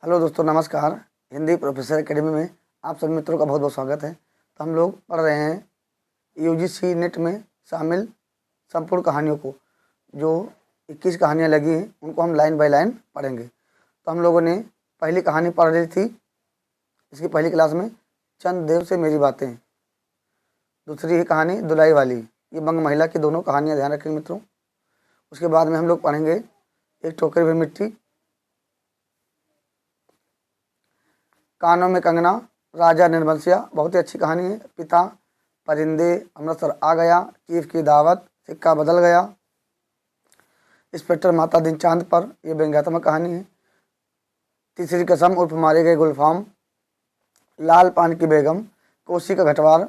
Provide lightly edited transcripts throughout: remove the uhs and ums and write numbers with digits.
Hello दोस्तों, नमस्कार। Hindi professor academy में आप सभी मित्रों का बहुत बहुत स्वागत है। तो हम लोग पढ़ रहे हैं यूजीसी नेट में शामिल संपूर्ण कहानियों को। जो 21 कहानियाँ लगी हैं उनको हम लाइन बाय लाइन पढ़ेंगे। तो हम लोगों ने पहली कहानी पढ़ रही थी इसकी पहली क्लास में, चंद देव से मेरी बातें। दूसरी ही कहानी दुलाई वाली, ये बंग महिला की दोनों कहानियाँ, ध्यान रखेंगे मित्रों। उसके बाद में हम लोग पढ़ेंगे एक टोकरी में मिट्टी, कानों में कंगना, राजा निर्बंसिया, बहुत ही अच्छी कहानी है। पिता, परिंदे, अमृतसर आ गया, चीफ की दावत, सिक्का बदल गया, इंस्पेक्टर माता दिन चांद पर, यह व्यंग्यात्मक कहानी है। तीसरी कसम उर्फ मारे गए गुलफाम, लाल पान की बेगम, कोसी का घटवार,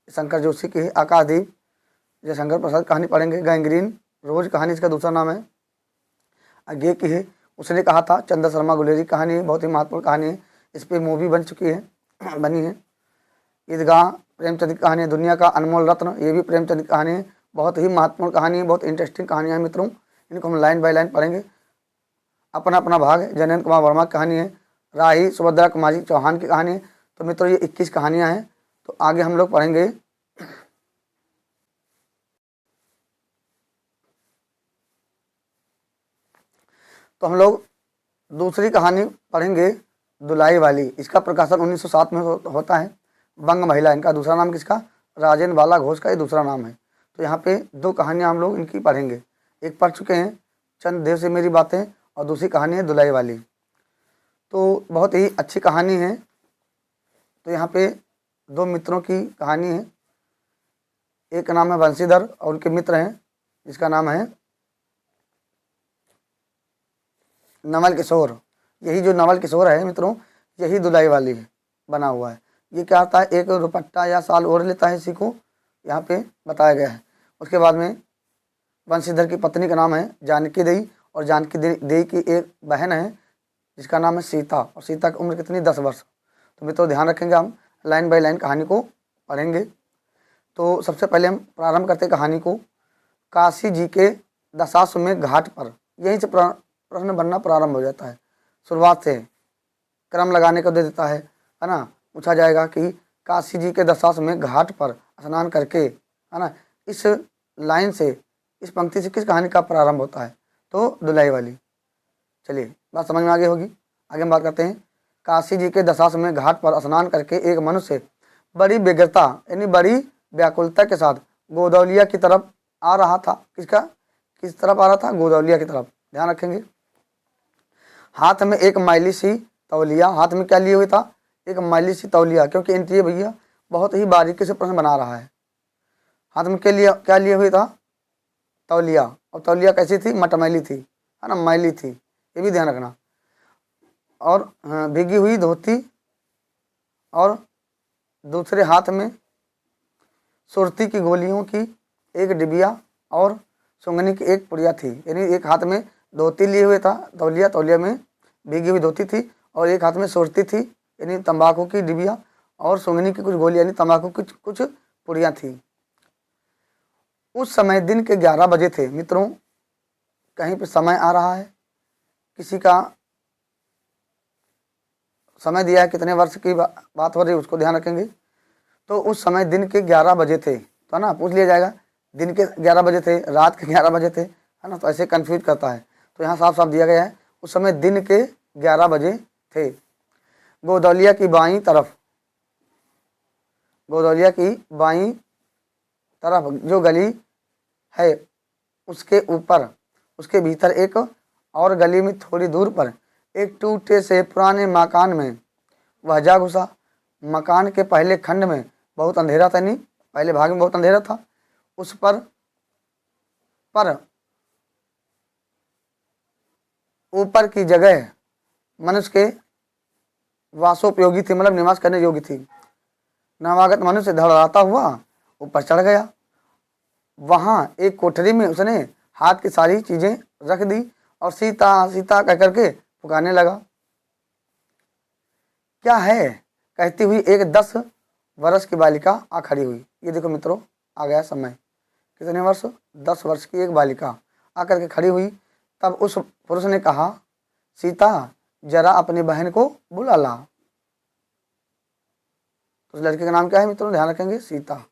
शंकर जोशी की है। आकाशदीप, जयशंकर प्रसाद कहानी पढ़ेंगे। गैंग्रीन, रोज कहानी इसका दूसरा नाम है। अज्ञे की है, उसने कहा था, चंद्र शर्मा गुलेरी कहानी है, बहुत ही महत्वपूर्ण कहानी है। इस पर मूवी बन चुकी है, बनी है। ईदगाह, प्रेमचंद की कहानी है। दुनिया का अनमोल रत्न, ये भी प्रेमचंद की कहानी है, बहुत ही महत्वपूर्ण कहानी है, बहुत इंटरेस्टिंग कहानियाँ हैं मित्रों। इनको हम लाइन बाय लाइन पढ़ेंगे। अपना अपना भाग है, जयनंद कुमार वर्मा की कहानी है। राही, सुभद्रा कुमारी चौहान की कहानी है। तो मित्रों ये 21 कहानियाँ हैं। तो आगे हम लोग पढ़ेंगे तो हम लोग दूसरी कहानी पढ़ेंगे, दुलाई वाली। इसका प्रकाशन 1907 में होता है। बंग महिला, इनका दूसरा नाम किसका? राजेंद्र बाला घोष का ये दूसरा नाम है। तो यहाँ पे दो कहानियाँ हम लोग इनकी पढ़ेंगे। एक पढ़ चुके हैं, चंद देव से मेरी बातें, और दूसरी कहानी है दुलाई वाली। तो बहुत ही अच्छी कहानी है। तो यहाँ पे दो मित्रों की कहानी है। एक का नाम है बंशीधर और उनके मित्र हैं, जिसका नाम है नवल किशोर। यही जो नवल किशोर है मित्रों, यही दुलाई वाली है, बना हुआ है। ये क्या होता है, एक दुपट्टा या साल ओढ़ लेता है, इसी को यहाँ पे बताया गया है। उसके बाद में बंशीधर की पत्नी का नाम है जानकी देई, और जानकी देई की एक बहन है जिसका नाम है सीता, और सीता की उम्र कितनी? 10 वर्ष। तो मित्रों ध्यान रखेंगे, हम लाइन बाय लाइन कहानी को पढ़ेंगे। तो सबसे पहले हम प्रारंभ करते कहानी को। काशी जी के दशाश्वमेध घाट पर, यहीं से प्रश्न बनना प्रारंभ हो जाता है। शुरुआत से क्रम लगाने को दे देता है ना। पूछा जाएगा कि काशी जी के दशाश्वमेध घाट पर स्नान करके, है ना, इस लाइन से, इस पंक्ति से किस कहानी का प्रारंभ होता है? तो दुलाई वाली। चलिए बात समझ में आगे होगी। आगे हम बात करते हैं। काशी जी के दशाश्वमेध घाट पर स्नान करके एक मनुष्य बड़ी व्यग्रता यानी बड़ी व्याकुलता के साथ गोदौलिया की तरफ आ रहा था। किस तरफ आ रहा था? गोदौलिया की तरफ। ध्यान रखेंगे। हाथ में एक मैली सी तौलिया, हाथ में क्या लिए हुए था? एक मैली सी तौलिया, क्योंकि ये भैया बहुत ही बारीकी से प्रश्न बना रहा है। हाथ में क्या लिए हुए था? तौलिया। और तौलिया कैसी थी? मटमैली थी, है ना, मैली थी, ये भी ध्यान रखना। और भीगी हुई धोती, और दूसरे हाथ में सुरती की गोलियों की एक डिबिया और सुंगनी की एक पुड़िया थी। यानी एक हाथ में धोती लिए हुए था तौलिया, तौलिया में भीगी हुई धोती थी, और एक हाथ में सुरती थी यानी तंबाकू की डिबिया, और सुंगनी की कुछ गोली यानी तंबाकू की कुछ पुड़िया थी। उस समय दिन के 11 बजे थे मित्रों। कहीं पे समय आ रहा है, किसी का समय दिया है, कितने वर्ष की बात हो रही है उसको ध्यान रखेंगे। तो उस समय दिन के 11 बजे थे, तो ना पूछ लिया जाएगा दिन के 11 बजे थे, रात के 11 बजे थे, है ना, तो ऐसे कंफ्यूज करता है। तो यहाँ साफ साफ दिया गया है, उस समय दिन के 11 बजे थे। गोदौलिया की बाईं तरफ, गोदौलिया की बाईं तरफ जो गली है उसके ऊपर, उसके भीतर एक और गली में थोड़ी दूर पर एक टूटे से पुराने मकान में वह जा घुसा। मकान के पहले खंड में बहुत अंधेरा था, नहीं पहले भाग में बहुत अंधेरा था। उस पर ऊपर की जगह मनुष्य के वासोपयोगी थी, मतलब निवास करने योग्य थी। नवागत मनुष्य धड़ाता हुआ ऊपर चढ़ गया। वहां एक कोठरी में उसने हाथ की सारी चीजें रख दी और सीता सीता कह करके पुकारने लगा। क्या है कहती हुई एक 10 वर्ष की बालिका आ खड़ी हुई। ये देखो मित्रों, आ गया समय। कितने वर्ष? 10 वर्ष की एक बालिका आकर के खड़ी हुई। तब उस पुरुष ने कहा, सीता जरा अपनी बहन को बुला ला। तो उस लड़के का नाम क्या है मित्रों, ध्यान रखेंगे, सीता।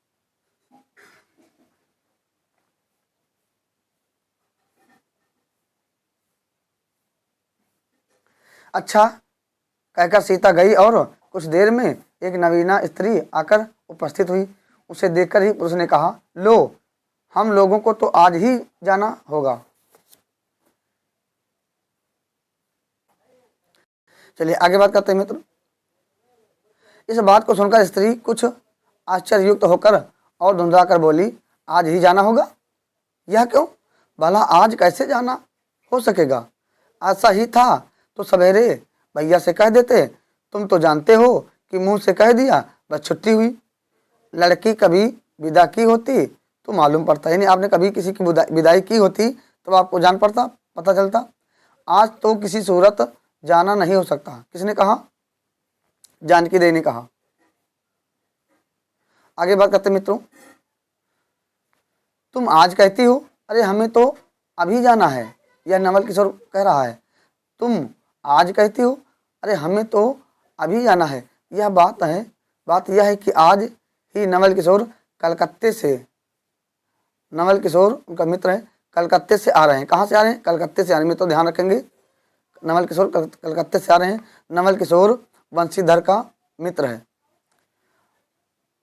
अच्छा, कहकर सीता गई और कुछ देर में एक नवीना स्त्री आकर उपस्थित हुई। उसे देखकर ही पुरुष ने कहा, लो, हम लोगों को तो आज ही जाना होगा। चलिए आगे बात करते हैं मित्र। इस बात को सुनकर स्त्री कुछ आश्चर्ययुक्त होकर और धुंधला कर बोली, आज ही जाना होगा? यह क्यों? भला आज कैसे जाना हो सकेगा? ऐसा ही था तो सवेरे भैया से कह देते। तुम तो जानते हो कि मुंह से कह दिया बस छुट्टी हुई। लड़की कभी विदा की होती तो मालूम पड़ता, यानी आपने कभी किसी की विदाई की होती तो आपको जान पड़ता, पता चलता। आज तो किसी सूरत जाना नहीं हो सकता। किसने कहा? जानकी देवी ने कहा। आगे बात करते मित्रों। तुम आज कहती हो, अरे हमें तो अभी जाना है, यह नवल किशोर कह रहा है। तुम आज कहती हो, अरे हमें तो अभी जाना है। यह बात यह है कि आज ही नवल किशोर कलकत्ते से, नवल किशोर उनका मित्र है, कलकत्ते से आ रहे हैं। कहाँ से आ रहे हैं? कलकत्ते से आ रहे हैं। तो ध्यान रखेंगे, नवल किशोर कलकत्ते से आ रहे हैं। नवल किशोर बंशीधर का मित्र है।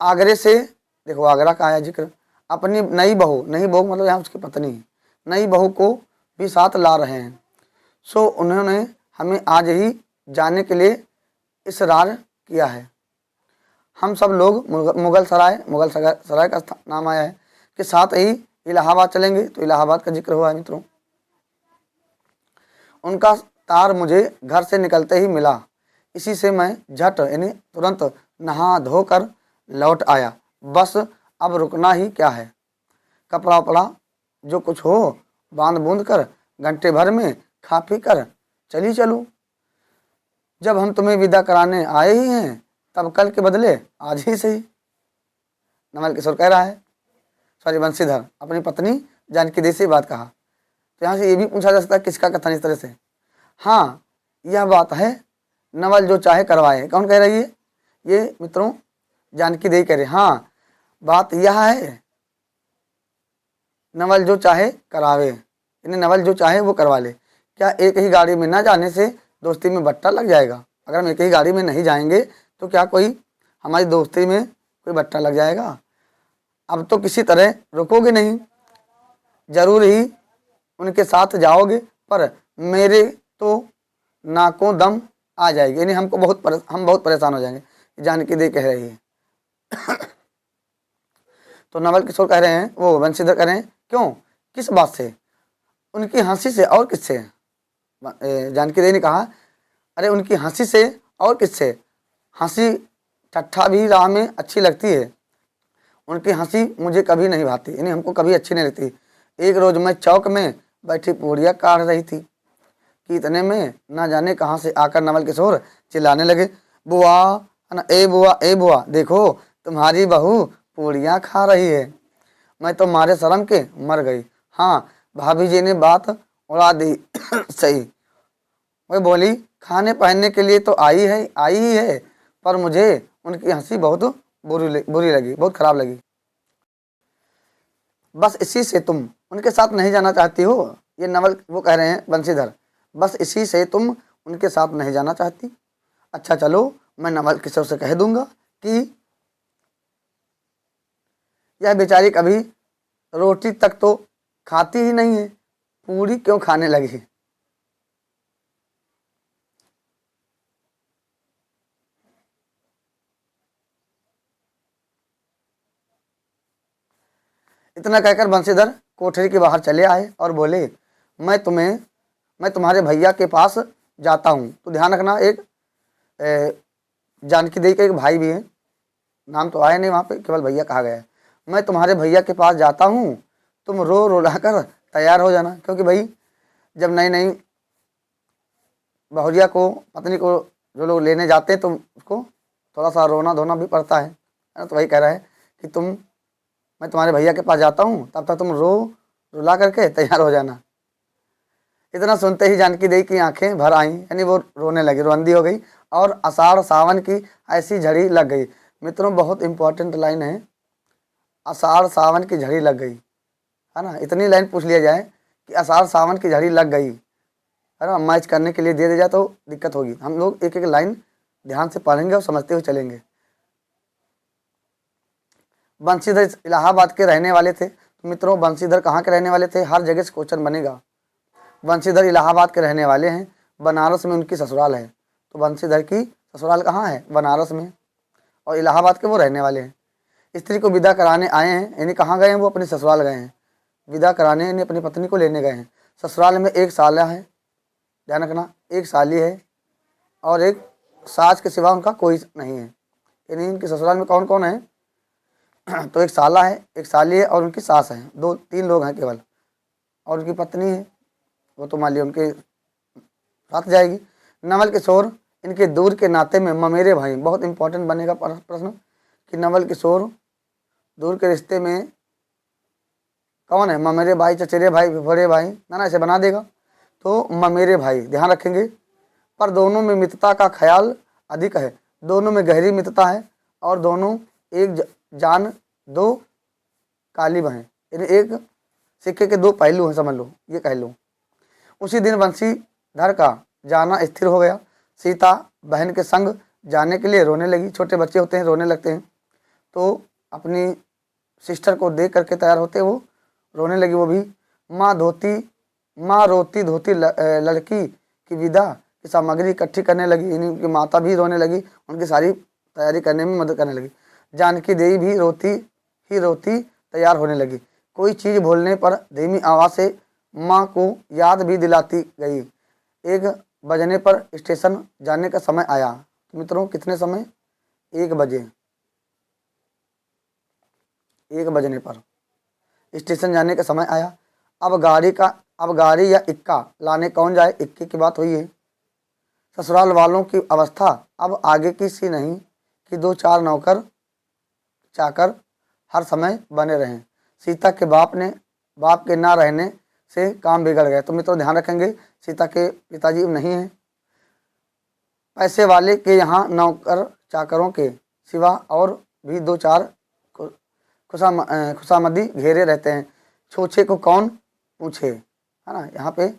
आगरे से, देखो आगरा का आया जिक्र, अपनी नई बहू मतलब यहाँ उसकी पत्नी, नई बहू को भी साथ ला रहे हैं। सो उन्होंने हमें आज ही जाने के लिए इसरार किया है। हम सब लोग मुगल सराय का नाम आया है कि साथ ही इलाहाबाद चलेंगे। तो इलाहाबाद का जिक्र हुआ है मित्रों। उनका तार मुझे घर से निकलते ही मिला। इसी से मैं झट यानी तुरंत नहा धोकर लौट आया। बस अब रुकना ही क्या है, कपड़ा वपड़ा जो कुछ हो बांध बूंद कर घंटे भर में खा पी कर चली चलूं। जब हम तुम्हें विदा कराने आए ही हैं तब कल के बदले आज ही सही। नवल किशोर कह रहा है, सॉरी बंशीधर अपनी पत्नी जानकी देवी से बात कहा। तो यहाँ से ये भी पूछा जा सकता है किसका कथन इस तरह से। हाँ, यह बात है, नवल जो चाहे करवाए। कौन कह रही है? ये मित्रों जानकी देवी कह रहे। हाँ, बात यह है, नवल जो चाहे करावे, यानी नवल जो चाहे वो करवा ले। क्या एक ही गाड़ी में ना जाने से दोस्ती में बट्टा लग जाएगा? अगर हम एक ही गाड़ी में नहीं जाएंगे तो क्या कोई हमारी दोस्ती में कोई बट्टा लग जाएगा? अब तो किसी तरह रुकोगे नहीं, जरूर ही उनके साथ जाओगे, पर मेरे तो नाकों दम आ जाएगी, यानी हम बहुत परेशान हो जाएंगे। जानकी देवी कह रही है। तो नवल किशोर कह रहे हैं, वो बंशीधर कह रहे हैं, क्यों, किस बात से? उनकी हंसी से और किससे? जानकी देवी ने कहा, अरे उनकी हंसी से और किससे? हंसी ठट्ठा भी राह में अच्छी लगती है, उनकी हंसी मुझे कभी नहीं भाती, यानी हमको कभी अच्छी नहीं लगती। एक रोज मैं चौक में बैठी पूड़ियाँ काट रही थी कि इतने में ना जाने कहाँ से आकर नवल किशोर चिल्लाने लगे, बुआ, ए बुआ, ए बुआ, देखो तुम्हारी बहू पूड़ियाँ खा रही है। मैं तो मारे शर्म के मर गई। हाँ, भाभी जी ने बात उड़ा दी। सही, वह बोली, खाने पहनने के लिए तो आई ही है, पर मुझे उनकी हंसी बहुत बुरी लगी, बहुत खराब लगी। बस इसी से तुम उनके साथ नहीं जाना चाहती हो? ये नवल वो कह रहे हैं बंशीधर, बस इसी से तुम उनके साथ नहीं जाना चाहती? अच्छा चलो, मैं नवल किशोर से कह दूंगा कि यह बेचारी कभी रोटी तक तो खाती ही नहीं है, पूरी क्यों खाने लगी? इतना कहकर बंशीधर कोठरी के बाहर चले आए और बोले, मैं तुम्हारे भैया के पास जाता हूँ। तो ध्यान रखना, एक जानकी देवी का एक भाई भी है, नाम तो आया नहीं वहाँ पे, केवल भैया कहा गया है। मैं तुम्हारे भैया के पास जाता हूँ, तुम रो रुला कर तैयार हो जाना। क्योंकि भाई जब नई नई बहुरिया को, पत्नी को जो लोग लेने जाते हैं तो उसको थोड़ा सा रोना धोना भी पड़ता है ना। तो वही कह रहा है कि मैं तुम्हारे भैया के पास जाता हूँ, तब तक तुम रो रुला करके तैयार हो जाना। इतना सुनते ही जानकी देवी की आंखें भर आईं, यानी वो रोने लगी, रोंदी हो गई। और आषाढ़ सावन की ऐसी झड़ी लग गई। मित्रों बहुत इंपॉर्टेंट लाइन है, आषाढ़ सावन की झड़ी लग गई, है ना। इतनी लाइन पूछ लिया जाए कि आषाढ़ सावन की झड़ी लग गई, है ना, मैच करने के लिए दे दिया जाए तो दिक्कत होगी। हम लोग एक एक लाइन ध्यान से पढ़ेंगे और समझते हुए चलेंगे। बंशीधर इलाहाबाद के रहने वाले थे। तो मित्रों बंशीधर कहाँ के रहने वाले थे, हर जगह से क्वेश्चन बनेगा। बंशीधर इलाहाबाद के रहने वाले हैं, बनारस में उनकी ससुराल है। तो बंशीधर की ससुराल कहाँ है, बनारस में, और इलाहाबाद के वो रहने वाले हैं। स्त्री को विदा कराने आए हैं, यानी कहाँ गए हैं, वो अपने ससुराल गए हैं, विदा कराने यानी अपनी पत्नी को लेने गए हैं। ससुराल में एक साला है, ध्यान रखना, एक साली है और एक सास के सिवा उनका कोई नहीं है। यानी इनके ससुराल में कौन कौन है, तो एक साला है, एक साली है और उनकी सास है, दो तीन लोग हैं केवल, और उनकी पत्नी है, वो तो मान लिया उनके साथ जाएगी। नवल किशोर इनके दूर के नाते में ममेरे भाई, बहुत इंपॉर्टेंट बनेगा प्रश्न कि नवल किशोर दूर के रिश्ते में कौन है, ममेरे भाई, चचेरे भाई, बड़े भाई, ना ऐसे बना देगा। तो ममेरे भाई ध्यान रखेंगे। पर दोनों में मित्रता का ख्याल अधिक है, दोनों में गहरी मित्रता है और दोनों एक जान दो कालिब हैं, यानी एक सिक्के के दो पहलू हैं, समझ लो, ये कह लो। उसी दिन बंशीधर का जाना स्थिर हो गया। सीता बहन के संग जाने के लिए रोने लगी। छोटे बच्चे होते हैं, रोने लगते हैं, तो अपनी सिस्टर को देख करके तैयार होते वो रोने लगी वो भी। माँ रोती धोती लड़की की विदा की सामग्री इकट्ठी करने लगी, यानी उनकी माता भी रोने लगी, उनकी सारी तैयारी करने में मदद करने लगी। जानकी देवी भी रोती तैयार होने लगी। कोई चीज़ भूलने पर धीमी आवाज़ से माँ को याद भी दिलाती गई। 1 बजने पर स्टेशन जाने का समय आया। तो मित्रों कितने समय, 1 बजे, 1 बजने पर स्टेशन जाने का समय आया। अब गाड़ी या इक्का लाने कौन जाए, इक्के की बात हुई है। ससुराल वालों की अवस्था अब आगे की सी नहीं कि 2-4 नौकर चाकर हर समय बने रहें। सीता के बाप के ना रहने से काम बिगड़ गए। तो मित्रों ध्यान रखेंगे, सीता के पिताजी नहीं हैं। पैसे वाले के यहाँ नौकर चाकरों के सिवा और भी 2-4 खुशामदी घेरे रहते हैं। छूछे को कौन पूछे, है ना। यहाँ पे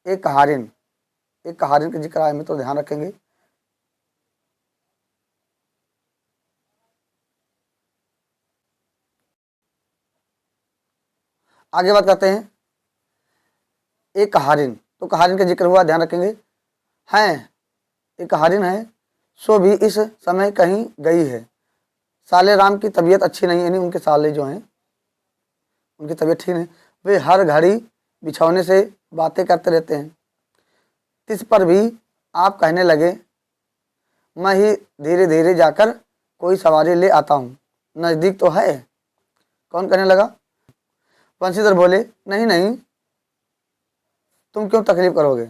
एक कहारिन का जिक्र आया, मित्रों ध्यान रखेंगे। आगे बात करते हैं। एक कहारिन, तो कहारिन का जिक्र हुआ, ध्यान रखेंगे। हैं एक कहारिन है, सो भी इस समय कहीं गई है। साले राम की तबीयत अच्छी नहीं, यानी उनके साले जो हैं उनकी तबीयत ठीक नहीं। वे हर घड़ी बिछौने से बातें करते रहते हैं। इस पर भी आप कहने लगे, मैं ही धीरे धीरे जाकर कोई सवारी ले आता हूँ, नज़दीक तो है। कौन कहने लगा, बंशीधर बोले, नहीं नहीं, तुम क्यों तकलीफ करोगे।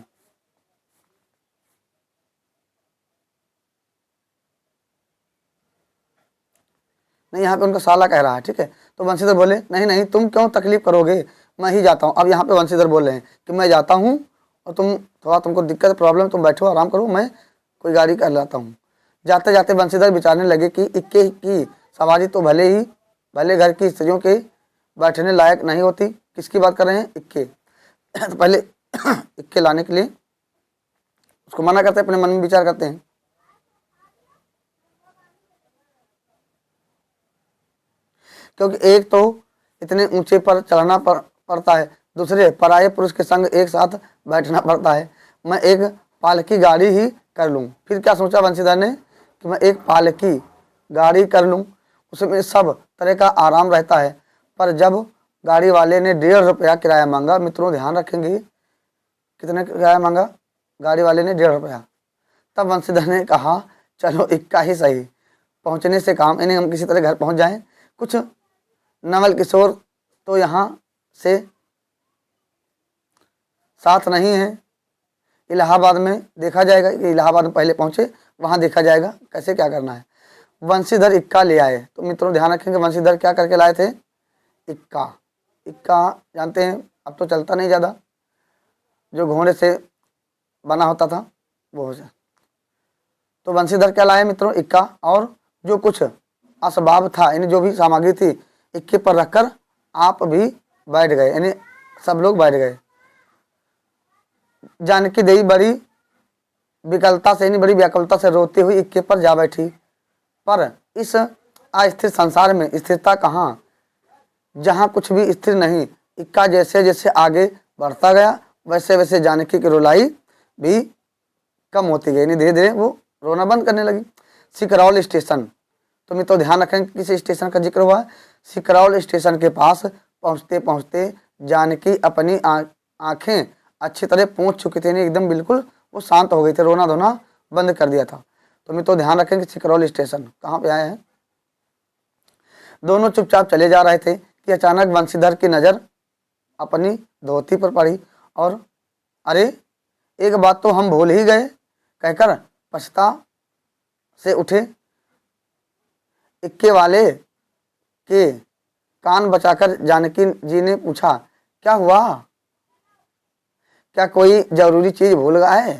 नहीं, यहाँ पे उनका साला कह रहा है, ठीक है। तो बंशीधर बोले, नहीं नहीं, तुम क्यों तकलीफ करोगे, मैं ही जाता हूँ। अब यहाँ पे बंशीधर बोल रहे हैं कि मैं जाता हूँ और तुमको दिक्कत प्रॉब्लम, तुम बैठो आराम करो, मैं कोई गाड़ी कर लाता हूँ। जाते जाते बंशीधर विचारने लगे कि इक्के की सवारी तो भले घर की स्त्रियों के बैठने लायक नहीं होती। किसकी बात कर रहे हैं, इक्के। तो पहले इक्के लाने के लिए उसको मना करते हैं, अपने मन में विचार करते हैं। क्योंकि एक तो इतने ऊंचे पर चढ़ना पड़ता है, दूसरे पराये पुरुष के संग एक साथ बैठना पड़ता है। मैं एक पालकी गाड़ी ही कर लूँ। फिर क्या सोचा बंशीधर ने कि मैं एक पालकी गाड़ी कर लूँ, उसमें सब तरह का आराम रहता है। पर जब गाड़ी वाले ने 1.5 रुपया किराया मांगा, मित्रों ध्यान रखेंगे, कितने किराया मांगा, गाड़ी वाले ने 1.5 रुपया। तब बंशीधर ने कहा, चलो इक्का ही सही, पहुँचने से काम, इन्हें हम किसी तरह घर पहुँच जाएं। कुछ नवल किशोर तो यहाँ से साथ नहीं है, इलाहाबाद में देखा जाएगा कि इलाहाबाद में पहले पहुँचे, वहाँ देखा जाएगा कैसे क्या करना है। बंशीधर इक्का ले आए। तो मित्रों ध्यान रखेंगे, बंशीधर क्या करके लाए थे, इक्का। इक्का जानते हैं, अब तो चलता नहीं ज़्यादा, जो घोड़े से बना होता था वो हो जाए। तो बंशीधर क्या लाए मित्रों, इक्का और जो कुछ असबाब था यानी जो भी सामग्री थी इक्के पर रखकर आप भी बैठ गए, यानी सब लोग बैठ गए। जानकी देवी बड़ी विकलता से यानी बड़ी व्याकुलता से रोती हुई इक्के पर जा बैठी। पर इस अस्थिर संसार में स्थिरता कहाँ, जहाँ कुछ भी स्थिर नहीं। इक्का जैसे जैसे आगे बढ़ता गया वैसे वैसे जानकी की रुलाई भी कम होती गई, यानी धीरे धीरे वो रोना बंद करने लगी। सिकरौल स्टेशन, तो मित्रों ध्यान रखें किस स्टेशन का जिक्र हुआ है। सिकरौल स्टेशन के पास पहुँचते पहुँचते जानकी अपनी आंखें अच्छी तरह पहुँच चुकी थी, यानी एकदम बिल्कुल वो शांत हो गई थी, रोना धोना बंद कर दिया था। तो मित्रों ध्यान रखें कि सिकरौल स्टेशन कहाँ पे आए हैं। दोनों चुपचाप चले जा रहे थे कि अचानक बंशीधर की नज़र अपनी धोती पर पड़ी और अरे एक बात तो हम भूल ही गए कहकर पछता से उठे। इक्के वाले के कान बचाकर जानकी जी ने पूछा, क्या हुआ, क्या कोई जरूरी चीज भूल गए?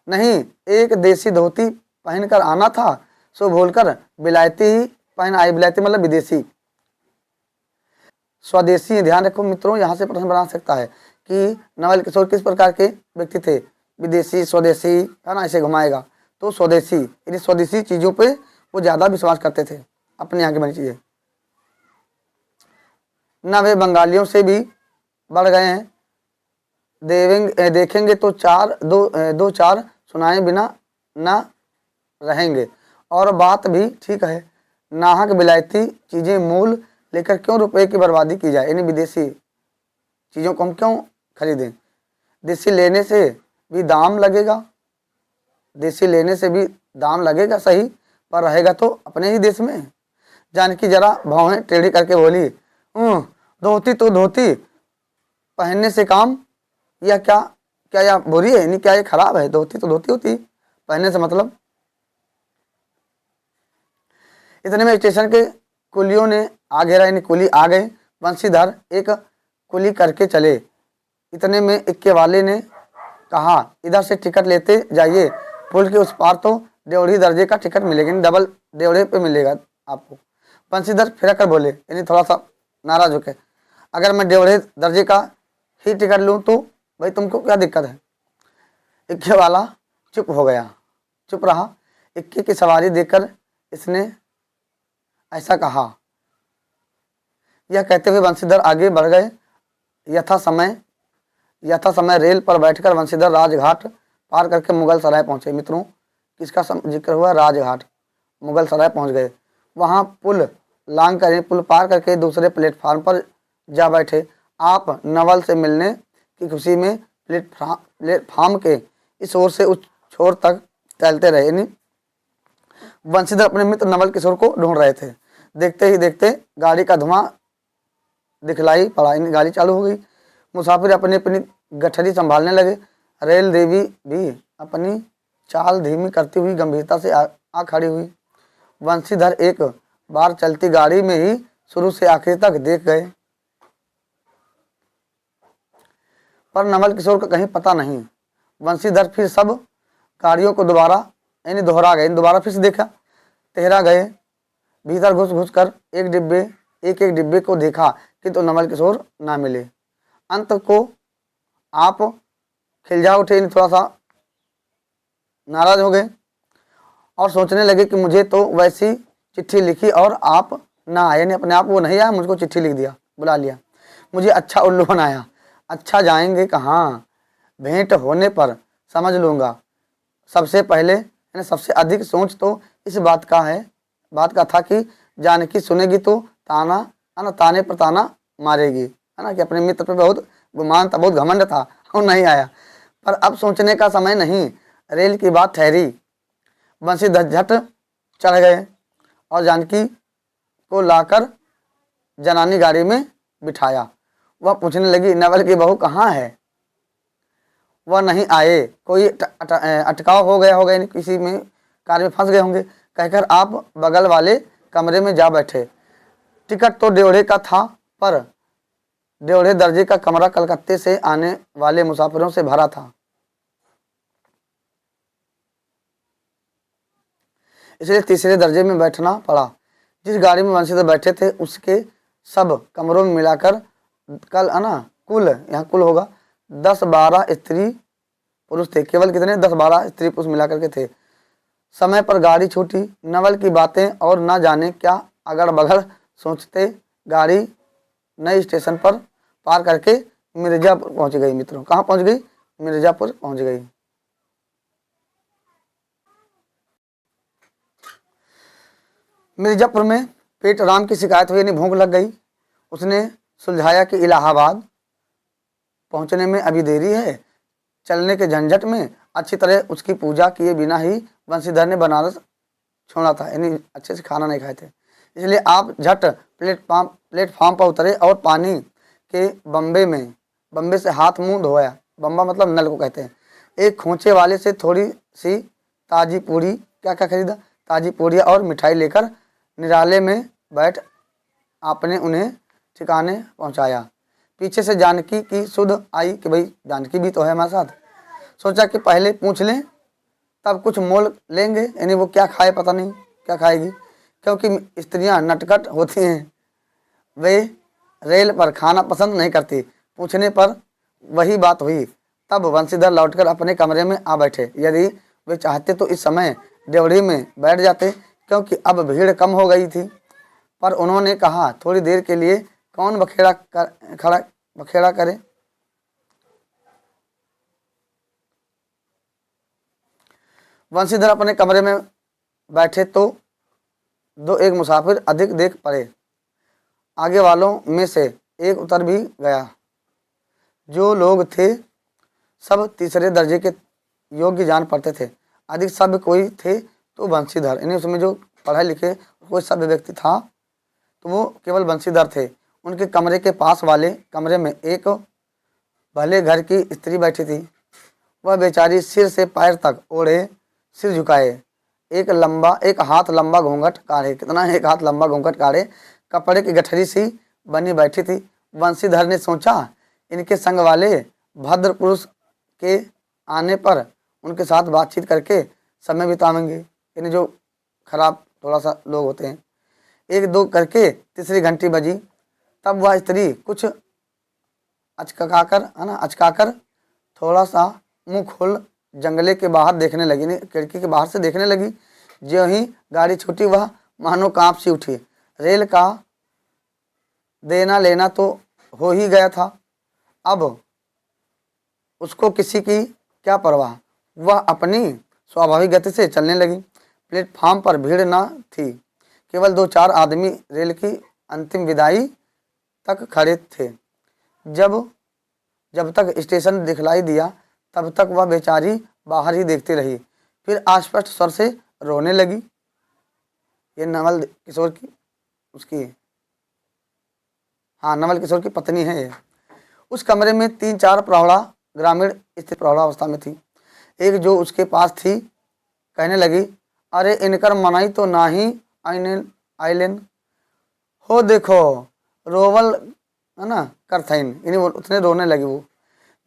नहीं, एक देसी धोती पहनकर आना था, सो भूलकर बिलायती ही पहन आई। बिलायती मतलब विदेशी, स्वदेशी। ध्यान रखो मित्रों, यहाँ से प्रश्न बना सकता है कि नवल किशोर किस प्रकार के व्यक्ति थे, विदेशी स्वदेशी, है ना, ऐसे घुमाएगा। तो स्वदेशी यानी स्वदेशी चीज़ों पे वो ज़्यादा विश्वास करते थे, अपने यहाँ की बनी चीज़ें। न वे बंगालियों से भी बढ़ गए हैं, देखेंगे तो दो चार सुनाए बिना न रहेंगे। और बात भी ठीक है, नाहक विलायती चीज़ें मूल लेकर क्यों रुपए की बर्बादी की जाए, यानी विदेशी चीज़ों को हम क्यों खरीदें। देसी लेने से भी दाम लगेगा, देसी लेने से भी दाम लगेगा सही, पर रहेगा तो अपने ही देश में। जानकी जरा भौहें टेढ़ी करके बोली, धोती तो धोती, पहनने से काम, यह क्या यह बुरी है, यानी क्या ये खराब है? धोती तो धोती होती, पहनने से मतलब। इतने में स्टेशन के कुलियों ने आ घेरा, यानी कुली आ गए। बंशीधर एक कुली करके चले। इतने में इक्के वाले ने कहा, इधर से टिकट लेते जाइए, पुल के उस पार तो डेढ़ी दर्जे का टिकट मिलेगा, यानी डबल डेढ़े पे मिलेगा आपको। बंशीधर फिर कर बोले, यानी थोड़ा सा नाराज होके, अगर मैं डेढ़े दर्जे का ही टिकट लूँ तो भाई तुमको क्या दिक्कत है? इक्के वाला चुप हो गया, चुप रहा। इक्के की सवारी देखकर इसने ऐसा कहा। यह कहते हुए बंशीधर आगे बढ़ गए। यथा समय रेल पर बैठकर बंशीधर राजघाट पार करके मुगल सराय पहुंचे। मित्रों किसका जिक्र हुआ? राजघाट, मुगल सराय पहुंच गए। वहां पुल लांग कर, पुल पार करके दूसरे प्लेटफार्म पर जा बैठे। आप नवल से मिलने की खुशी में प्लेटफार्म के इस ओर से उस छोर तक टहलते रहे, यानी बंशीधर अपने मित्र नवल किशोर को ढूंढ रहे थे। देखते ही देखते गाड़ी का धुआं दिखलाई पड़ा, गाड़ी चालू हो गई। मुसाफिर अपनी अपनी गठरी संभालने लगे। रेल देवी भी अपनी चाल धीमी करती हुई गंभीरता से आ खड़ी हुई। बंशीधर एक बार चलती गाड़ी में ही शुरू से आखिर तक देख गए, पर नवल किशोर का कहीं पता नहीं। बंशीधर फिर सब गाड़ियों को दोबारा यानी दोहरा गए, दोबारा फिर से देखा, तेहरा गए। भीतर घुस कर एक एक डिब्बे को देखा किंतु नवल किशोर ना मिले। अंत को आप खिलजा उठे, थोड़ा सा नाराज हो गए और सोचने लगे कि मुझे तो वैसी चिट्ठी लिखी और आप ना आए, यानी अपने आप वो नहीं आया, मुझको चिट्ठी लिख दिया, बुला लिया, मुझे अच्छा उल्लू बनाया। अच्छा जाएंगे कहाँ, भेंट होने पर समझ लूँगा। सबसे पहले यानी सबसे अधिक सोच तो इस बात का था कि जानकी सुनेगी तो ताने पर ताना मारेगी, है ना, कि अपने मित्र पे बहुत गुमान था, बहुत घमंड था और नहीं आया। पर अब सोचने का समय नहीं, रेल की बात ठहरी। बंशीधर झट चढ़ गए और जानकी को लाकर जनानी गाड़ी में बिठाया। वह पूछने लगी, नवल की बहू कहाँ है? वह नहीं आए, कोई अटकाव हो गया होगा, किसी में कार में फंस गए होंगे, कहकर आप बगल वाले कमरे में जा बैठे। टिकट तो डेढ़े का था, पर डेढ़े दर्जे का कमरा कलकत्ते से आने वाले मुसाफिरों से भरा था, इसलिए तीसरे दर्जे में बैठना पड़ा। जिस गाड़ी में वंशीधर बैठे थे उसके सब कमरों में मिलाकर कल है ना कुल, यहाँ कुल होगा 10-12 स्त्री पुरुष थे। केवल कितने? 10-12 स्त्री पुरुष मिलाकर के थे। समय पर गाड़ी छूटी। नवल की बातें और न जाने क्या अगड़ बगड़ सोचते गाड़ी नई स्टेशन पर पार करके मिर्जापुर पहुंच गई। मित्रों, कहाँ पहुंच गई? मिर्जापुर पहुंच गई। मिर्जापुर में पेट राम की शिकायत हुई, यानी भूख लग गई। उसने सुलझाया कि इलाहाबाद पहुंचने में अभी देरी है। चलने के झंझट में अच्छी तरह उसकी पूजा किए बिना ही वंशीधर ने बनारस छोड़ा था, यानी अच्छे से खाना नहीं खाए थे। इसलिए आप झट प्लेटफार्म पर उतरे और पानी के बम्बे से हाथ मुंह धोया। बम्बा मतलब नल को कहते हैं। एक खोंचे वाले से थोड़ी सी ताजी पूरी, क्या क्या खरीदा? ताजी पूरी और मिठाई लेकर निराले में बैठ आपने उन्हें ठिकाने पहुंचाया। पीछे से जानकी की सुध आई कि भाई जानकी भी तो है हमारे साथ। सोचा कि पहले पूछ लें तब कुछ मोल लेंगे, यानी वो क्या खाए पता नहीं क्या खाएगी, क्योंकि स्त्रियां नटखट होती हैं, वे रेल पर खाना पसंद नहीं करती। पूछने पर वही बात हुई। तब वंशीधर लौटकर अपने कमरे में आ बैठे। यदि वे चाहते तो इस समय ड्योढ़ी में बैठ जाते, क्योंकि अब भीड़ कम हो गई थी। पर उन्होंने कहा थोड़ी देर के लिए कौन बखेड़ा करे। वंशीधर अपने कमरे में बैठे तो एक मुसाफिर अधिक देख पड़े। आगे वालों में से एक उतर भी गया। जो लोग थे सब तीसरे दर्जे के योग्य जान पड़ते थे। अधिक सभ्य कोई थे तो वंशीधर, यानी उसमें जो पढ़े लिखे कोई सभ्य व्यक्ति था तो वो केवल वंशीधर थे। उनके कमरे के पास वाले कमरे में एक भले घर की स्त्री बैठी थी। वह बेचारी सिर से पैर तक ओढ़े, सिर झुकाए, एक हाथ लंबा घूंघट काढ़े, कितना? एक हाथ लंबा घूंघट काढ़े कपड़े की गठरी सी बनी बैठी थी। वंशीधर ने सोचा इनके संग वाले भद्र पुरुष के आने पर उनके साथ बातचीत करके समय बितावेंगे, यानी जो खराब थोड़ा सा लोग होते हैं। एक दो करके तीसरी घंटी बजी। तब वह स्त्री कुछ अचकाकर थोड़ा सा मुंह खोल जंगले के बाहर देखने लगी, खिड़की के बाहर से देखने लगी। जो ही गाड़ी छूटी वह मानो कांप सी उठी। रेल का देना लेना तो हो ही गया था, अब उसको किसी की क्या परवाह। वह अपनी स्वाभाविक गति से चलने लगी। प्लेटफार्म पर भीड़ न थी, केवल 2-4 आदमी रेल की अंतिम विदाई तक खड़े थे। जब तक स्टेशन दिखलाई दिया तब तक वह बेचारी बाहर ही देखती रही। फिर अस्पष्ट स्वर से रोने लगी। ये नवल किशोर की नवल किशोर की पत्नी है ये। उस कमरे में 3-4 प्रौढ़ा ग्रामीण स्थित प्रौढ़ावस्था में थी। एक जो उसके पास थी कहने लगी, अरे इनकर मनाई तो ना ही आइलेन हो, देखो रोवल है ना करथाइन, यानी उसने रोने लगी। वो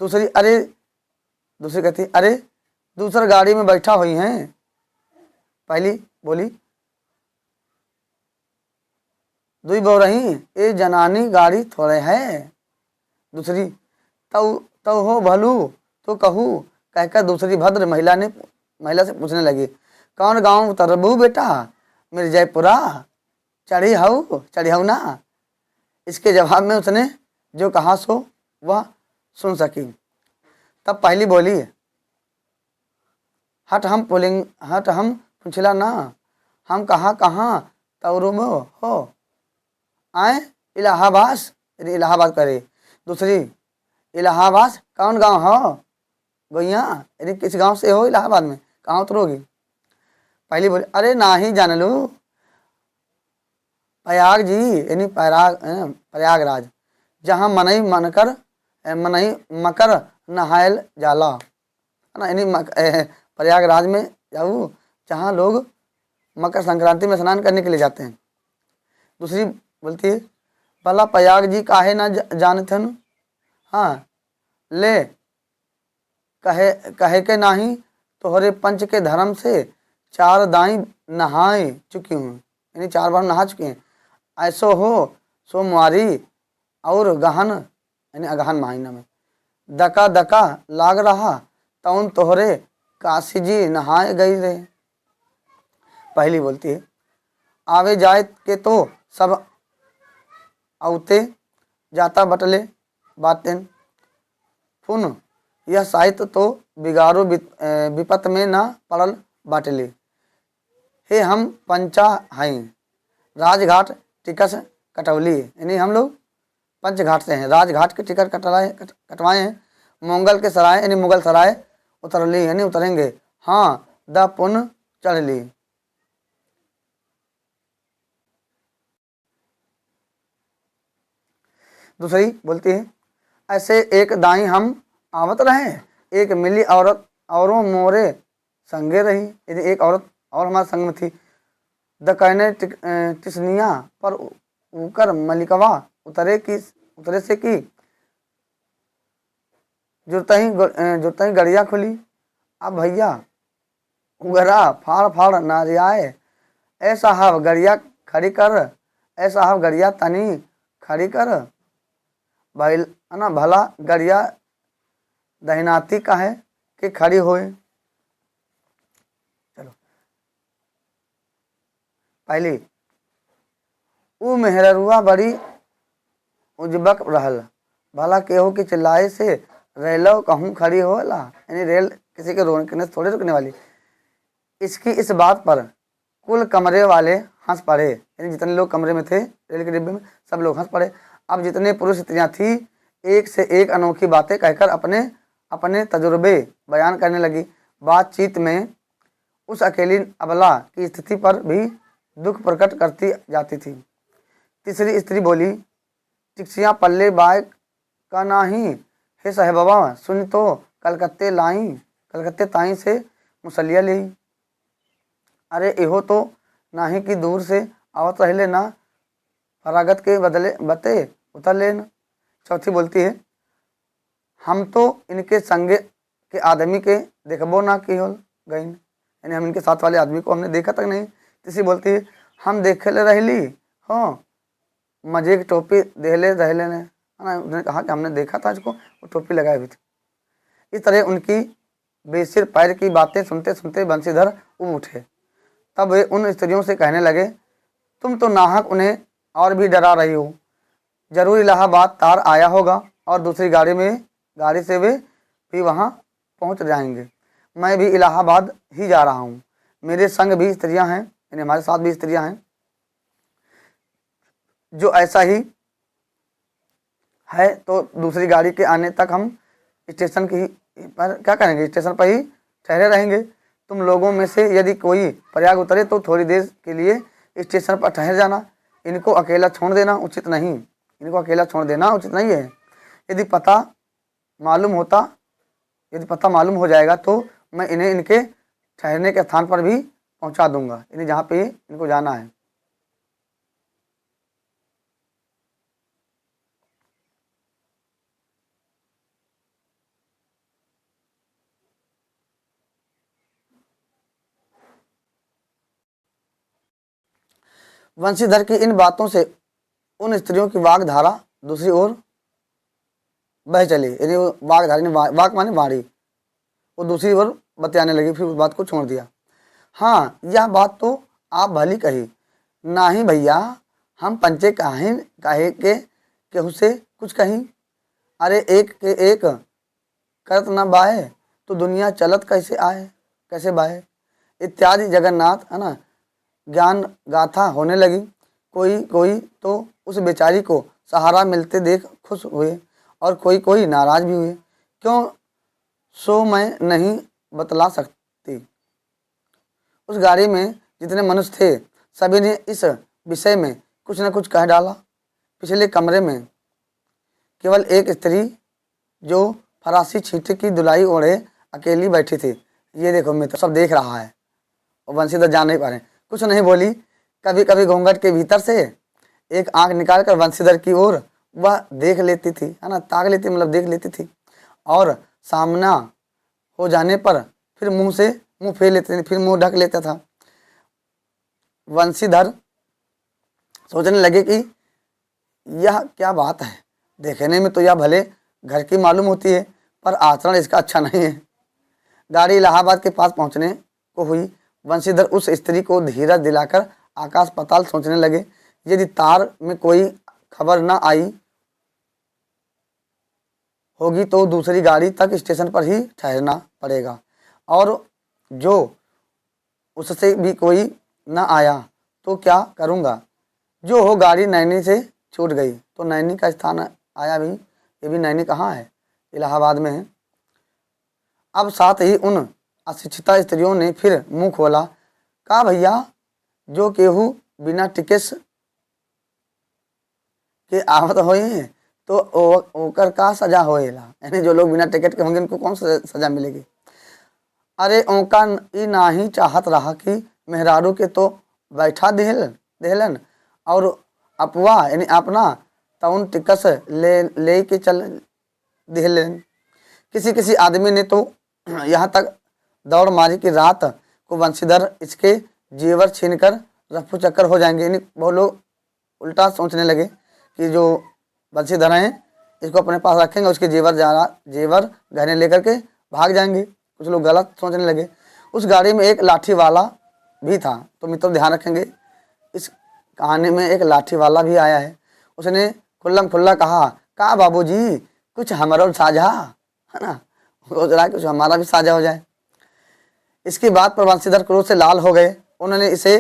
दूसरी कहती, अरे दूसर गाड़ी में बैठा हुई हैं। पहली बोली, दुई बो रही ए जनानी गाड़ी थोड़े है। दूसरी, तव हो भलू तो कहू, कहकर दूसरी भद्र महिला से पूछने लगी, कौन गांव उतरबू बेटा? मिर्जापुरा चढ़ी हऊ ना। इसके जवाब में उसने जो कहा सो वह सुन सकी। तब पहली बोली, हट हम पूछला ना, हम कहाँ तौरुमो हो आए इलाहाबाद करे। दूसरी, इलाहाबाद कौन गांव हो गोइया, यानी किस गांव से हो इलाहाबाद में, कहाँ उतरोगी? पहली बोली, अरे ना ही जान लू प्रयाग जी, यानी प्रयागराज, जहाँ मनई मकर नहायल जाला, है ना, यानी प्रयागराज में जाऊँ जहाँ लोग मकर संक्रांति में स्नान करने के लिए जाते हैं। दूसरी बोलती है, भला प्रयाग जी काहे ना जानते न। हाँ ले कहे कहे के नाही तोहरे पंच के धर्म से 4 दाई नहाए चुकी हूँ, यानी 4 बार नहा चुके हैं। ऐसो हो सोमवारी और गहन यानी अगहन महीना में दका दका लाग रहा तउन तोहरे काशी जी नहाए गई रे। पहली बोलती है आवे जाए के तो सब औते जाता बटले बातें पुन यह साहित्य तो बिगाड़ो विपत में ना पड़ल बाटले। हे हम पंचा हैं राजघाट टिकस कटौली, यानी हम लोग पंचघाट से हैं, राजघाट के टिकट कटवाए हैं। मंगल के सराय यानी मुगल सराय उतरली यानी उतरेंगे। हाँ द पुन चढ़ ली। दूसरी बोलती है ऐसे एक दाई हम आवत रहे, एक मिली औरत औरों मोरे संगे रही, यदि एक औरत और हमारे संग में थी। द कहने टिसनिया पर उकर मलिकवा उतरे से की जुरता ही गड़िया खुली। अब भैया उगरा फाड़ फाड़ नारियाए ऐसा हव गड़िया खड़ी कर, ऐसा हव गड़िया तनी खड़ी कर भाई ना भला गड़िया दहिनाती का है कि खड़ी होए। चलो पहली ऊ मेहरुआ बड़ी उजबक रहल भला केहू की चिल्लाए से रेलो कहूँ खड़ी होला, यानी रेल किसी के रोकने से थोड़े रुकने वाली। इसकी इस बात पर कुल कमरे वाले हंस पड़े, यानी जितने लोग कमरे में थे रेल के डिब्बे में सब लोग हंस पड़े। अब जितने पुरुष स्त्रियां थी एक से एक अनोखी बातें कहकर अपने अपने तजुर्बे बयान करने लगी। बातचीत में उस अकेली अबला की स्थिति पर भी दुख प्रकट करती जाती थी। तीसरी स्त्री बोली टिक्सियाँ पल्ले बाय का नाही हे साहेबा सुन तो कलकत्ते ताई से मुसलिया ली। अरे इहो तो नाही कि दूर से आवत रहले ना फरागत के बदले बते उतर लेन। चौथी बोलती है हम तो इनके संगे के आदमी के देखबो ना की हो गई, यानी हम इनके साथ वाले आदमी को हमने देखा तक नहीं। तीसरी बोलती है हम देखे ले रहली हो मजे की टोपी देहले रहले ने, उन्होंने कहा कि हमने देखा था इसको वो टोपी लगाए हुई थी। इस तरह उनकी बेसिर पैर की बातें सुनते सुनते बंशीधर उब उठे। तब वे उन स्त्रियों से कहने लगे तुम तो नाहक उन्हें और भी डरा रही हो, जरूर इलाहाबाद तार आया होगा और दूसरी गाड़ी से वे भी वहाँ पहुँच जाएंगे। मैं भी इलाहाबाद ही जा रहा हूँ, मेरे संग भी स्त्रियाँ हैं, यानी हमारे साथ भी स्त्रियाँ हैं जो ऐसा ही है। तो दूसरी गाड़ी के आने तक हम स्टेशन की पर क्या करेंगे, स्टेशन पर ही ठहरे रहेंगे। तुम लोगों में से यदि कोई प्रयाग उतरे तो थोड़ी देर के लिए स्टेशन पर ठहर जाना, इनको अकेला छोड़ देना उचित नहीं, इनको अकेला छोड़ देना उचित नहीं है। यदि पता मालूम हो जाएगा तो मैं इन्हें इनके ठहरने के स्थान पर भी पहुंचा दूंगा, यानी जहाँ पे इनको जाना है। वंशीधर की इन बातों से उन स्त्रियों की वाक धारा दूसरी ओर बह चली, यानी वो वाक धारा वाक माने वाणी, वो दूसरी ओर बतियाने लगी, फिर उस बात को छोड़ दिया। हाँ यह बात तो आप भली कही, ना ही भैया हम पंचे काहे के केहू से कुछ कहीं। अरे एक के एक करत न बाहे तो दुनिया चलत कैसे बाहे इत्यादि जगन्नाथ है ना ज्ञान गाथा होने लगी। कोई तो उस बेचारी को सहारा मिलते देख खुश हुए और कोई नाराज भी हुए। क्यों सो मैं नहीं बतला सकती। उस गाड़ी में जितने मनुष्य थे सभी ने इस विषय में कुछ न कुछ कह डाला। पिछले कमरे में केवल एक स्त्री जो फरासी छींटे की दुलाई ओढ़े अकेली बैठी थी। ये देखो मित्र सब देख रहा है और वंशीधर जान नहीं पा रहे, कुछ नहीं बोली। कभी कभी घूंघट के भीतर से एक आंख निकाल कर बंशीधर की ओर वह देख लेती थी, है ना, ताक लेती मतलब देख लेती थी, और सामना हो जाने पर फिर मुंह फेर लेते थे, फिर मुंह ढक लेता था। बंशीधर सोचने लगे कि यह क्या बात है, देखने में तो यह भले घर की मालूम होती है, पर आचरण इसका अच्छा नहीं है। गाड़ी इलाहाबाद के पास पहुंचने को हुई। बंशीधर उस स्त्री को धीरज दिलाकर आकाश पाताल सोचने लगे। यदि तार में कोई खबर न आई होगी तो दूसरी गाड़ी तक स्टेशन पर ही ठहरना पड़ेगा, और जो उससे भी कोई न आया तो क्या करूँगा। जो हो, गाड़ी नैनी से छूट गई तो नैनी का स्थान आया भी। ये भी नैनी कहाँ है? इलाहाबाद में है। अब साथ ही उन अशिक्षिता स्त्रियों ने फिर मुंह खोला। कहा, भैया, जो केहू बिना टिकट के आवत होए तो ओकर का सजा होएला, यानी जो लोग बिना टिकट के होंगे उनको कौन सजा मिलेगी। अरे ओका ई नाही चाहत रहा कि मेहरारू के तो बैठा देहलन और अपवा यानी अपना तउन टिकस ले के चल देहलन। किसी आदमी ने तो यहाँ तक दौड़ मारी कि रात को बंशीधर इसके जेवर छीनकर रफू चक्कर हो जाएंगे। यानी बहुत लोग उल्टा सोचने लगे कि जो बंशीधर हैं इसको अपने पास रखेंगे, उसके जेवर गहने लेकर के भाग जाएंगे। कुछ लोग गलत सोचने लगे। उस गाड़ी में एक लाठी वाला भी था। तो मित्रों ध्यान रखेंगे, इस कहानी में एक लाठी वाला भी आया है। उसने खुल्लम खुल्ला कहा, का बाबूजी कुछ हमारा साझा, है ना, सोच रहा है कुछ हमारा भी साझा हो जाए। इसकी बात पर बंशीधर क्रोध से लाल हो गए। उन्होंने इसे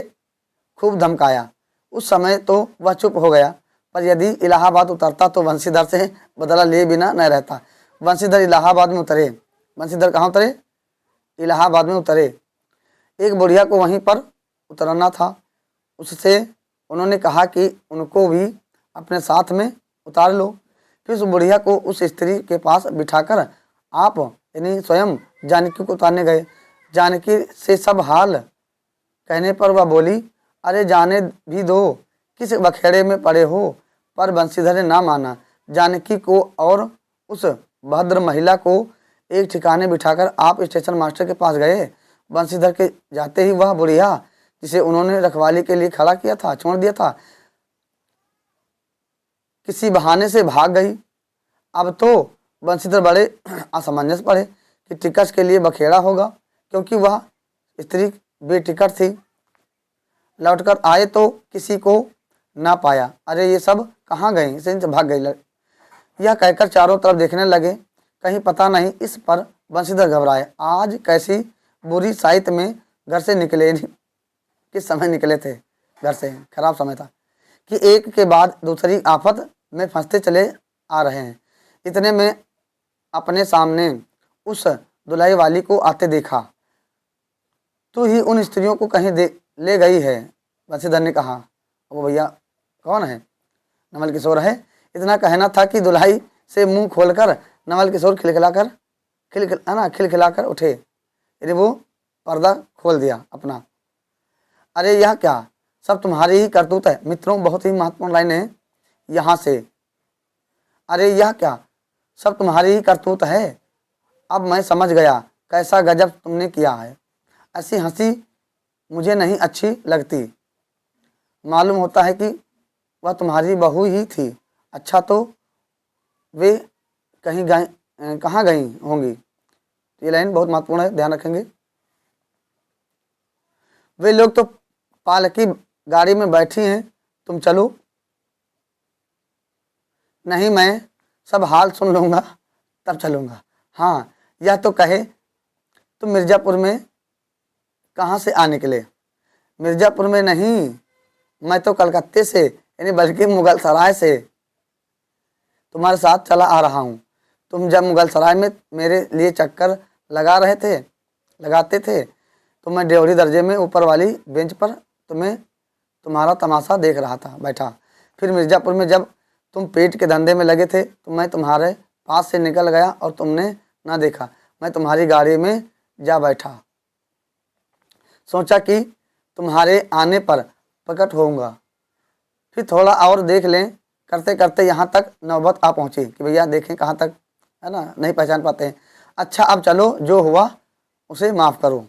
खूब धमकाया। उस समय तो वह चुप हो गया, पर यदि इलाहाबाद उतरता तो बंशीधर से बदला लिए बिना न रहता। बंशीधर इलाहाबाद में उतरे। बंशीधर कहाँ उतरे? इलाहाबाद में उतरे। एक बुढ़िया को वहीं पर उतरना था। उससे उन्होंने कहा कि उनको भी अपने साथ में उतार लो। फिर उस बुढ़िया को उस स्त्री के पास बिठाकर आप यानी स्वयं जानकी को उतारने गए। जानकी से सब हाल कहने पर वह बोली, अरे जाने भी दो, किस बखेड़े में पड़े हो। पर बंशीधर ने ना माना। जानकी को और उस भद्र महिला को एक ठिकाने बिठाकर आप स्टेशन मास्टर के पास गए। बंशीधर के जाते ही वह बुढ़िया जिसे उन्होंने रखवाली के लिए खड़ा किया था, छोड़ दिया था, किसी बहाने से भाग गई। अब तो बंशीधर बड़े असमंजस पड़े कि टिकट के लिए बखेड़ा होगा, क्योंकि वह स्त्री बेटिकट थी। लौटकर आए तो किसी को ना पाया। अरे ये सब कहाँ गए, इसे भाग गई। यह कहकर चारों तरफ देखने लगे, कहीं पता नहीं। इस पर बंशीधर घबराए। आज कैसी बुरी साइत में घर से निकले, किस समय निकले थे घर से, खराब समय था कि एक के बाद दूसरी आफत में फंसते चले आ रहे हैं। इतने में अपने सामने उस दुलाई वाली को आते देखा। तू ही उन स्त्रियों को कहीं ले गई है, बंशीधर ने कहा। वो भैया कौन है? नवल किशोर है। इतना कहना था कि दुल्हाई से मुंह खोलकर नवल किशोर खिलखिलाकर उठे। यानी वो पर्दा खोल दिया अपना। अरे यह क्या, सब तुम्हारी ही करतूत है। मित्रों बहुत ही महत्वपूर्ण लाइन है यहाँ से। अरे यह क्या, सब तुम्हारी ही करतूत है। अब मैं समझ गया कैसा गजब तुमने किया है। ऐसी हंसी मुझे नहीं अच्छी लगती। मालूम होता है कि वह तुम्हारी बहू ही थी। अच्छा तो वे कहाँ गई होंगी। ये लाइन बहुत महत्वपूर्ण है, ध्यान रखेंगे। वे लोग तो पालकी गाड़ी में बैठी हैं, तुम चलो। नहीं, मैं सब हाल सुन लूँगा तब चलूँगा। हाँ, यह तो कहे तुम मिर्ज़ापुर में कहाँ से आ निकले? मिर्ज़ापुर में नहीं, मैं तो कलकत्ते से यानी बल्कि मुगल सराय से तुम्हारे साथ चला आ रहा हूँ। तुम जब मुगल सराय में मेरे लिए चक्कर लगाते थे तो मैं ड्योढ़ी दर्जे में ऊपर वाली बेंच पर तुम्हारा तमाशा देख रहा था बैठा। फिर मिर्ज़ापुर में जब तुम पेट के धंधे में लगे थे तो मैं तुम्हारे पास से निकल गया और तुमने ना देखा। मैं तुम्हारी गाड़ी में जा बैठा, सोचा कि तुम्हारे आने पर प्रकट होऊंगा। फिर थोड़ा और देख लें, करते करते यहाँ तक नौबत आ पहुँची कि भैया देखें कहाँ तक, है ना, नहीं पहचान पाते हैं। अच्छा अब चलो, जो हुआ उसे माफ़ करो।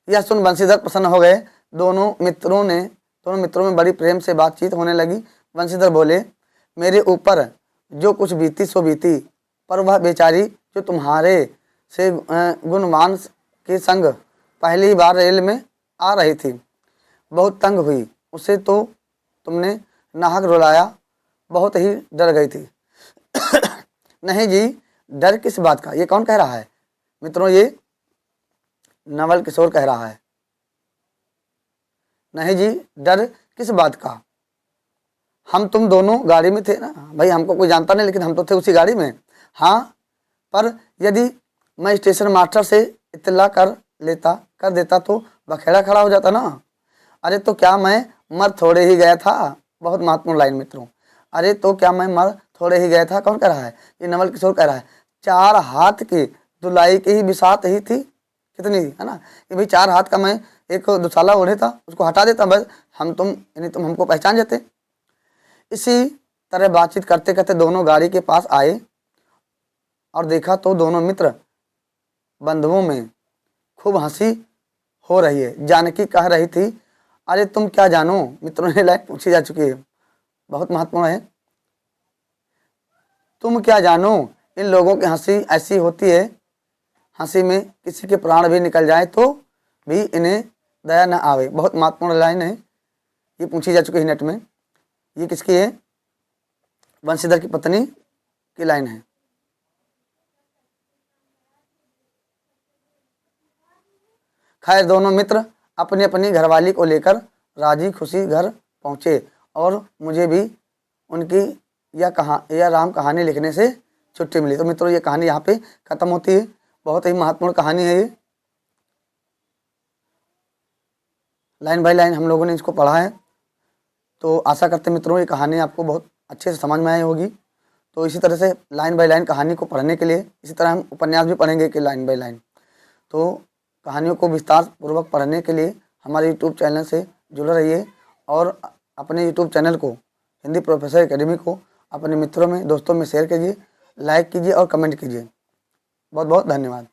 यह सुन बंशीधर प्रसन्न हो गए। दोनों मित्रों में बड़ी प्रेम से बातचीत होने लगी। बंशीधर बोले, मेरे ऊपर जो कुछ बीती सो बीती, पर वह बेचारी जो तुम्हारे से गुणवान के संग पहली बार रेल में आ रही थी, बहुत तंग हुई। उसे तो तुमने नाहक रुलाया, बहुत ही डर गई थी। नहीं जी, डर किस बात का? ये कौन कह रहा है मित्रों? ये नवल किशोर कह रहा है। नहीं जी, डर किस बात का? हम तुम दोनों गाड़ी में थे ना भाई, हमको कोई जानता नहीं, लेकिन हम तो थे उसी गाड़ी में। हाँ, पर यदि मैं स्टेशन मास्टर से इत्तला कर देता तो बखेड़ा खड़ा हो जाता ना। अरे तो क्या मैं मर थोड़े ही गया था? बहुत महत्वपूर्ण लाइन मित्रों। अरे तो क्या मैं मर थोड़े ही गया था? कौन कह रहा है? ये नवल किशोर कह रहा है। 4 हाथ की धुलाई की ही बिसात ही थी, कितनी, है ना, कि भाई 4 हाथ का मैं एक दुशाला ओढ़े था, उसको हटा देता बस, हम तुम यानी तुम हमको पहचान जाते। इसी तरह बातचीत करते करते दोनों गाड़ी के पास आए और देखा तो दोनों मित्र बंधुओं में खूब हंसी हो रही है। जानकी कह रही थी, अरे तुम क्या जानो, मित्रों ने लाइन पूछी जा चुकी है, बहुत महत्वपूर्ण है। तुम क्या जानो, इन लोगों की हंसी ऐसी होती है, हंसी में किसी के प्राण भी निकल जाए तो भी इन्हें दया न आवे। बहुत महत्वपूर्ण लाइन है, ये पूछी जा चुकी है नेट में। ये किसकी है? बंशीधर की पत्नी की लाइन है। खैर दोनों मित्र अपनी अपनी घरवाली को लेकर राजी खुशी घर पहुँचे और मुझे भी उनकी यह राम कहानी लिखने से छुट्टी मिली। तो मित्रों ये कहानी यहाँ पे ख़त्म होती है। बहुत ही महत्वपूर्ण कहानी है ये, लाइन बाय लाइन हम लोगों ने इसको पढ़ा है। तो आशा करते मित्रों ये कहानी आपको बहुत अच्छे से समझ में आई होगी। तो इसी तरह से लाइन बाय लाइन कहानी को पढ़ने के लिए, इसी तरह हम उपन्यास भी पढ़ेंगे कि लाइन बाय लाइन। तो कहानियों को विस्तार पूर्वक पढ़ने के लिए हमारे यूट्यूब चैनल से जुड़े रहिए और अपने यूट्यूब चैनल को, हिंदी प्रोफेसर एकेडमी को, अपने मित्रों में, दोस्तों में शेयर कीजिए, लाइक कीजिए और कमेंट कीजिए। बहुत बहुत धन्यवाद।